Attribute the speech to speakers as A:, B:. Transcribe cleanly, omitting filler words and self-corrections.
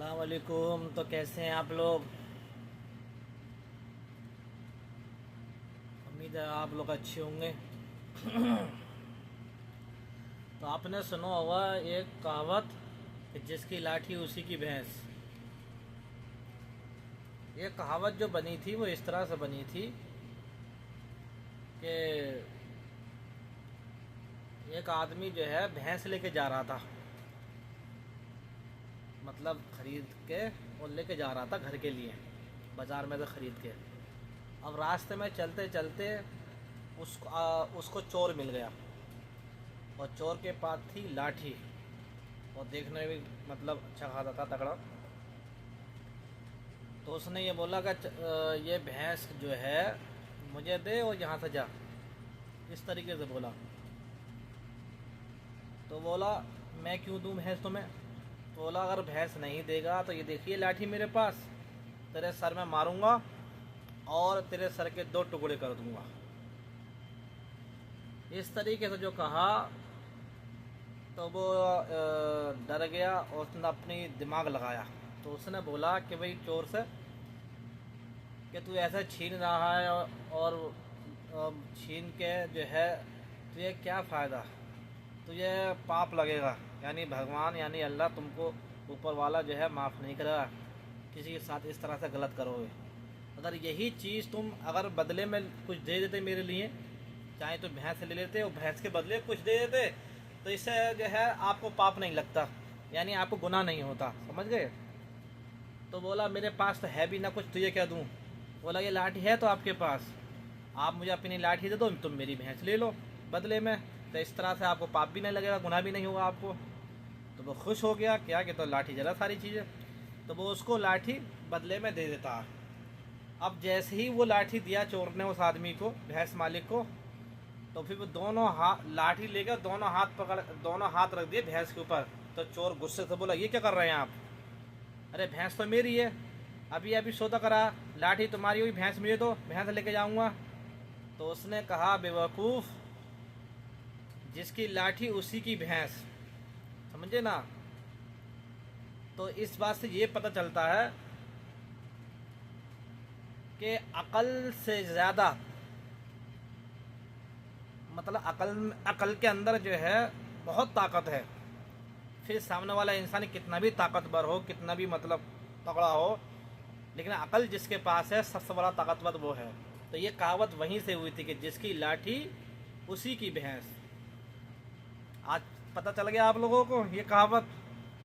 A: अस्सलाम वालेकुम। तो कैसे हैं आप लोग? उम्मीद है आप लोग अच्छे होंगे। तो आपने सुना होगा एक कहावत कि जिसकी लाठी उसी की भैंस। ये कहावत जो बनी थी वो इस तरह से बनी थी कि एक आदमी जो है भैंस लेके जा रहा था, मतलब खरीद के और लेके जा रहा था घर के लिए, बाज़ार में से ख़रीद के। अब रास्ते में चलते चलते उसको चोर मिल गया और चोर के पास थी लाठी, और देखने में भी मतलब अच्छा खासा था, तगड़ा। तो उसने ये बोला कि ये भैंस जो है मुझे दे और यहाँ से जा, इस तरीके से बोला। तो बोला मैं क्यों दूँ भैंस तुम्हें? तो बोला अगर भैंस नहीं देगा तो ये देखिए लाठी मेरे पास, तेरे सर में मारूंगा और तेरे सर के 2 टुकड़े कर दूंगा। इस तरीके से जो कहा तो वो डर गया और उसने अपनी दिमाग लगाया। तो उसने बोला कि भाई चोर से कि तू ऐसा छीन रहा है और छीन के जो है तुझे क्या फ़ायदा, तुझे पाप लगेगा, यानी भगवान यानी अल्लाह तुमको ऊपर वाला जो है माफ़ नहीं करेगा किसी के साथ इस तरह से गलत करोगे। अगर यही चीज़ तुम अगर बदले में कुछ दे देते मेरे लिए, चाहे तो भैंस ले लेते और भैंस के बदले कुछ दे देते, तो इससे जो है आपको पाप नहीं लगता, यानी आपको गुनाह नहीं होता, समझ गए? तो बोला मेरे पास तो है भी ना कुछ, तुझे क्या दूँ? बोला ये लाठी है तो आपके पास, आप मुझे अपनी लाठी दे दो, तुम मेरी भैंस ले लो बदले में, तो इस तरह से आपको पाप भी नहीं लगेगा, गुनाह भी नहीं होगा आपको। तो वो खुश हो गया, क्या कि तो लाठी जरा सारी चीज़ें, तो वो उसको लाठी बदले में दे देता। अब जैसे ही वो लाठी दिया चोर ने उस आदमी को, भैंस मालिक को, तो फिर वो दोनों हाथ लाठी लेकर दोनों हाथ रख दिए भैंस के ऊपर। तो चोर गुस्से से बोला ये क्या कर रहे हैं आप? अरे भैंस तो मेरी है, अभी अभी सौदा करा, लाठी तुम्हारी हुई, भैंस मुझे दो, भैंस लेके जाऊंगा। तो उसने कहा बेवकूफ़, जिसकी लाठी उसी की भैंस, समझे ना? तो इस बात से ये पता चलता है कि अकल से ज़्यादा, मतलब अकल के अंदर जो है बहुत ताकत है। फिर सामने वाला इंसान कितना भी ताकतवर हो, कितना भी मतलब तगड़ा हो, लेकिन अकल जिसके पास है सबसे बड़ा ताकतवर वो है। तो ये कहावत वहीं से हुई थी कि जिसकी लाठी उसी की भैंस। आज पता चल गया आप लोगों को ये कहावत।